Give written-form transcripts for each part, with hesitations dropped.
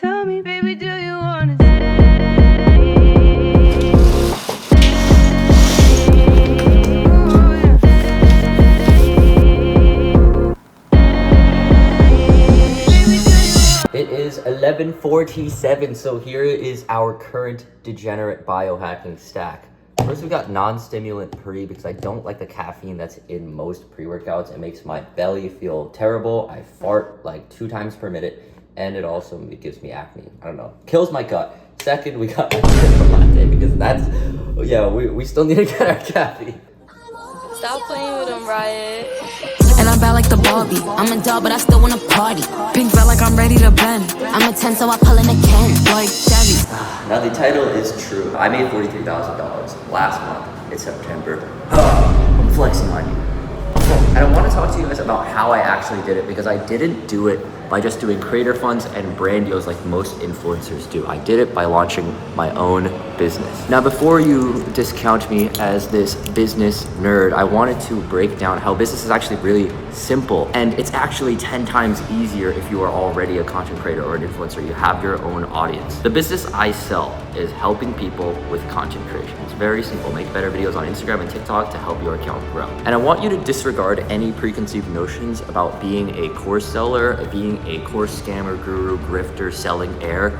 Tell me, baby, do you wanna stay? It is 11:47, so here is our current degenerate biohacking stack. First, we got non-stimulant pre because I don't like the caffeine that's in most pre-workouts. It makes my belly feel terrible. I fart like 2 times per minute, and it also gives me acne. I don't know, kills my gut. Second, we got latte because that's, yeah, we still need to get our caffeine. Stop playing with them, Riot. And I'm bad like the Barbie. I'm a doll, but I still wanna party. Pink felt like I'm ready to bend. I'm a 10, so I pull in a Ken. Like Debbie. Now the title is true. I made $43,000 last month. It's September. I'm flexing on you. And I want to talk to you guys about how I actually did it, because I didn't do it by just doing creator funds and brand deals like most influencers do. I did it by launching my own business. Now, before you discount me as this business nerd, I wanted to break down how business is actually really simple, and it's actually 10 times easier if you are already a content creator or an influencer. You have your own audience. The business I sell is helping people with content creation. It's very simple. Make better videos on Instagram and TikTok to help your account grow. And I want you to disregard any preconceived notions about being a course seller, being a course scammer, guru, grifter, selling air.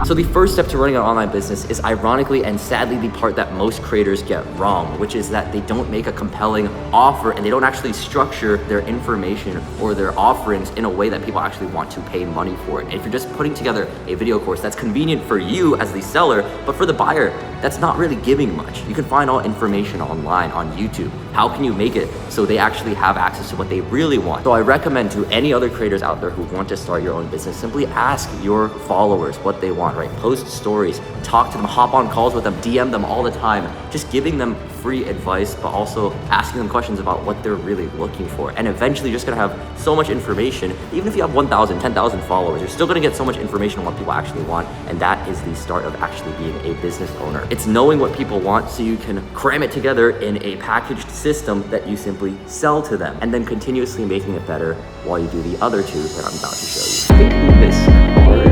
So the first step to running an online business is ironically and sadly the part that most creators get wrong, which is that they don't make a compelling offer and they don't actually structure their information or their offerings in a way that people actually want to pay money for it. And if you're just putting together a video course that's convenient for you as the seller, but for the buyer, that's not really giving much. You can find all information online on YouTube. How can you make it so they actually have access to what they really want? So I recommend to any other creators out there who want to start your own business, simply ask your followers what they want, right? Post stories, talk to them, hop on calls with them, DM them all the time, just giving them free advice, but also asking them questions about what they're really looking for. And eventually you're just gonna have so much information. Even if you have 1,000, 10,000 followers, you're still gonna get so much information on what people actually want. And that is the start of actually being a business owner. It's knowing what people want so you can cram it together in a packaged system that you simply sell to them, and then continuously making it better while you do the other two that I'm about to show you. I think this card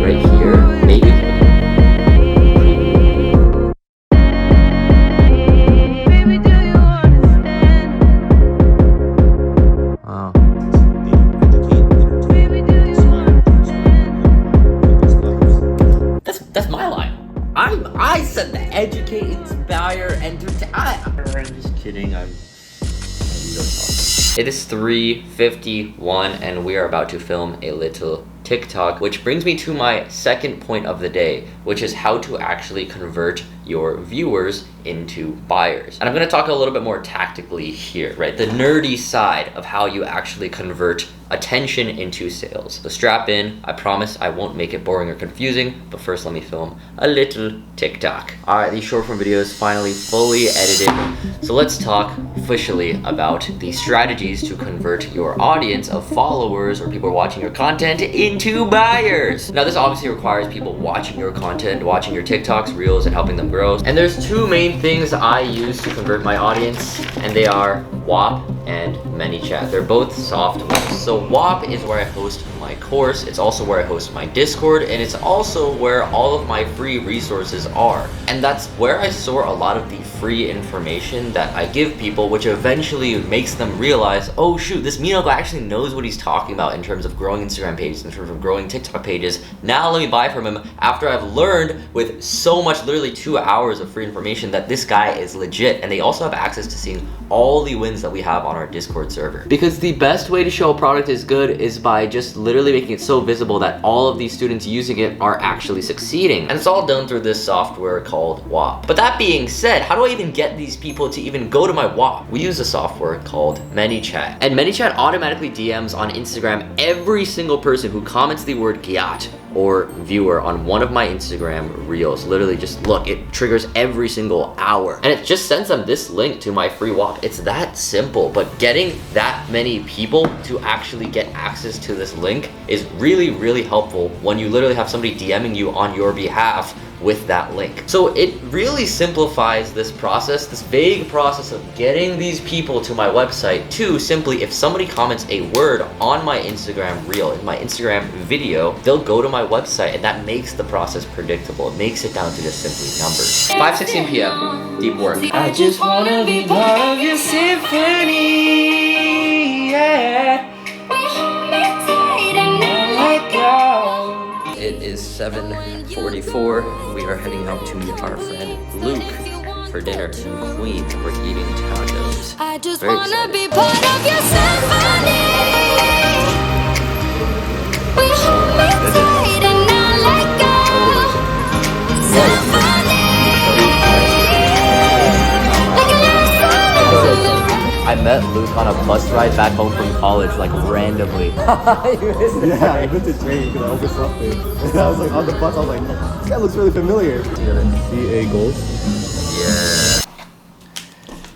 right here, maybe. That's my line. I said the educate, inspire, entertain. I'm just kidding. I'm really talking. It is 3:51 and we are about to film a little TikTok, which brings me to my second point of the day, which is how to actually convert your viewers into buyers. And I'm gonna talk a little bit more tactically here, right? The nerdy side of how you actually convert attention into sales. So strap in, I promise I won't make it boring or confusing, but first let me film a little TikTok. All right, these short form videos finally fully edited. So let's talk officially about the strategies to convert your audience of followers or people watching your content into buyers. Now this obviously requires people watching your content, watching your TikToks, reels, and helping them grow. And there's two main things I use to convert my audience, and they are WAP and ManyChat. They're both soft ones. So WAP is where I host my course. It's also where I host my Discord, and it's also where all of my free resources are. And that's where I store a lot of the free information that I give people, which eventually makes them realize, oh shoot, this Mino guy actually knows what he's talking about in terms of growing Instagram pages, in terms of growing TikTok pages. Now let me buy from him after I've learned with so much, literally 2 hours of free information, that this guy is legit. And they also have access to seeing all the wins that we have on our Discord server. Because the best way to show a product is good is by just literally making it so visible that all of these students using it are actually succeeding. And it's all done through this software called WAP. But that being said, how do I even get these people to even go to my WAP? We use a software called ManyChat. And ManyChat automatically DMs on Instagram every single person who comments the word Gyat or viewer on one of my Instagram reels. Literally just look, it triggers every single hour. And it just sends them this link to my free WAP. It's that simple, but getting that many people to actually get access to this link is really, really helpful when you literally have somebody DMing you on your behalf with that link. So it really simplifies this process, this vague process of getting these people to my website to simply, if somebody comments a word on my Instagram reel, in my Instagram video, they'll go to my website, and that makes the process predictable. It makes it down to just simply numbers. 5:16 p.m. Deep work. I just wanna be part of your symphony, yeah. It is 7:44. We are heading out to meet our friend Luke for dinner in Queens. We're eating tacos. I just Very wanna excited. be part of your symphony. We hold me tight and not let go. Symphony. Like a love song. I met Luke on a bus ride back home from college, like randomly. Yeah, I went to train because I overslept it. And I was like on the bus, I was like, this guy looks really familiar. CA goals. Yeah.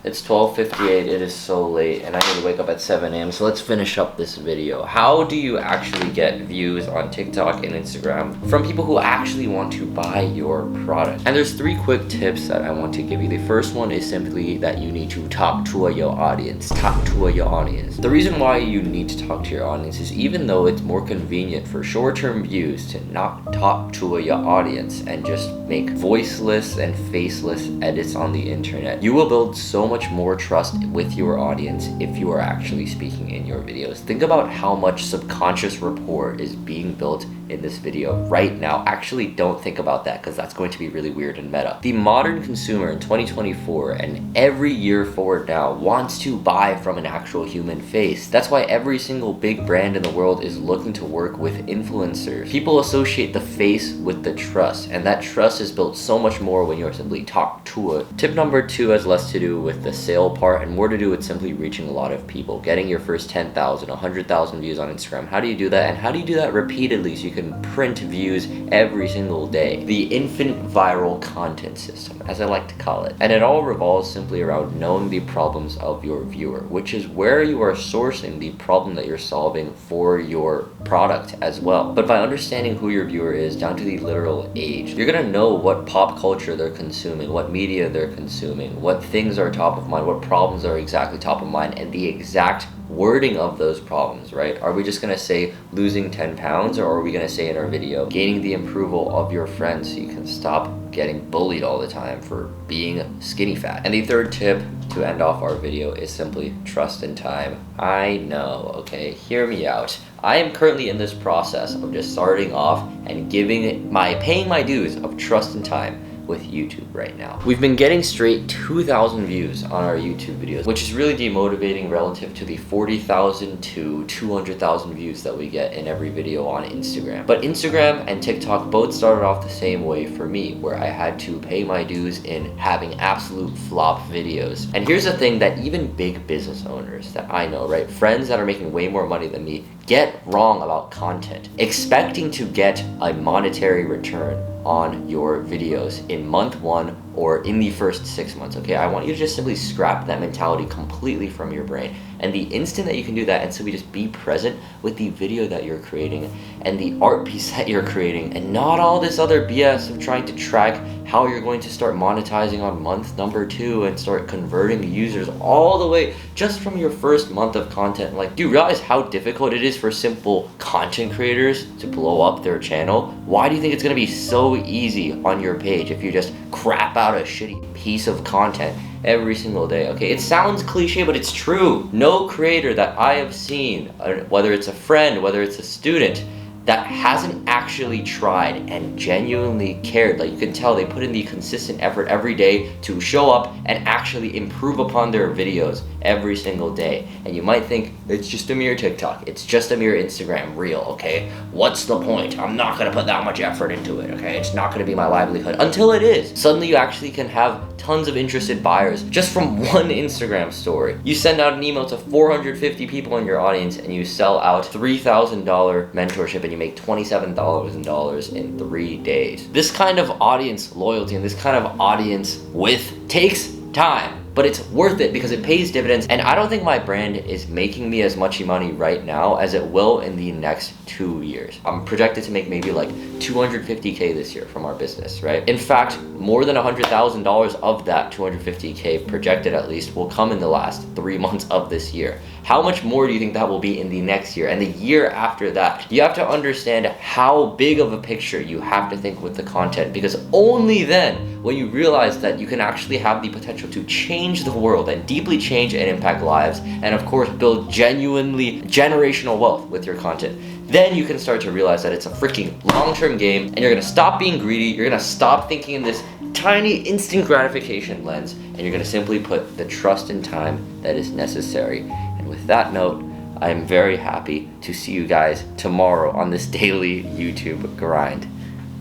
It's 12:58, it is so late, and I need to wake up at 7 a.m. So let's finish up this video. How do you actually get views on TikTok and Instagram from people who actually want to buy your product? And there's 3 quick tips that I want to give you. The first one is simply that you need to talk to your audience. Talk to your audience. The reason why you need to talk to your audience is even though it's more convenient for short-term views to not talk to your audience and just make voiceless and faceless edits on the internet, you will build so much more trust with your audience if you are actually speaking in your videos. Think about how much subconscious rapport is being built in this video right now. Actually, don't think about that because that's going to be really weird and meta. The modern consumer in 2024 and every year forward now wants to buy from an actual human face. That's why every single big brand in the world is looking to work with influencers. People associate the face with the trust, and that trust is built so much more when you're simply talk to it. Tip number 2 has less to do with the sale part and more to do with simply reaching a lot of people, getting your first 10,000, 100,000 views on Instagram. How do you do that? And how do you do that repeatedly so you can print views every single day? The infinite viral content system, as I like to call it. And it all revolves simply around knowing the problems of your viewer, which is where you are sourcing the problem that you're solving for your product as well. But by understanding who your viewer is down to the literal age, you're gonna know what pop culture they're consuming, what media they're consuming, what things are top of mind, what problems are exactly top of mind, and the exact wording of those problems, right? Are we just gonna say losing 10 pounds, or are we gonna say in our video gaining the approval of your friends so you can stop getting bullied all the time for being skinny fat? And the third tip to end off our video is simply trust and time. I know, okay, hear me out. I am currently in this process of just starting off and paying my dues of trust and time with YouTube right now. We've been getting straight 2,000 views on our YouTube videos, which is really demotivating relative to the 40,000 to 200,000 views that we get in every video on Instagram. But Instagram and TikTok both started off the same way for me, where I had to pay my dues in having absolute flop videos. And here's the thing that even big business owners that I know, right, friends that are making way more money than me, get wrong about content. Expecting to get a monetary return on your videos in month 1 or in the first 6 months, okay? I want you to just simply scrap that mentality completely from your brain. And the instant that you can do that and simply just be present with the video that you're creating and the art piece that you're creating, and not all this other BS of trying to track how you're going to start monetizing on month number 2 and start converting users all the way just from your first month of content. Like, do you realize how difficult it is for simple content creators to blow up their channel? Why do you think it's gonna be so easy on your page if you just crap out a shitty piece of content every single day? Okay, it sounds cliche, but it's true. No creator that I have seen, whether it's a friend, whether it's a student, that hasn't actually tried and genuinely cared, like you can tell they put in the consistent effort every day to show up and actually improve upon their videos every single day. And you might think it's just a mere TikTok, it's just a mere Instagram reel, okay? What's the point? I'm not gonna put that much effort into it, okay? It's not gonna be my livelihood, until it is. Suddenly you actually can have tons of interested buyers just from one Instagram story. You send out an email to 450 people in your audience and you sell out $3,000 mentorship and you make $27,000 in 3 days. This kind of audience loyalty and this kind of audience width takes time. but it's worth it because it pays dividends. And I don't think my brand is making me as much money right now as it will in the next 2 years. I'm projected to make maybe like 250K this year from our business, right? In fact, more than $100,000 of that 250K projected at least will come in the last 3 months of this year. How much more do you think that will be in the next year and the year after that? You have to understand how big of a picture you have to think with the content, because only then, when you realize that you can actually have the potential to change the world and deeply change and impact lives, and of course build genuinely generational wealth with your content, then you can start to realize that it's a freaking long-term game, and you're gonna stop being greedy, you're gonna stop thinking in this tiny instant gratification lens, and you're gonna simply put the trust and time that is necessary. And with that note, I am very happy to see you guys tomorrow on this daily YouTube grind.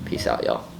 Peace out, y'all.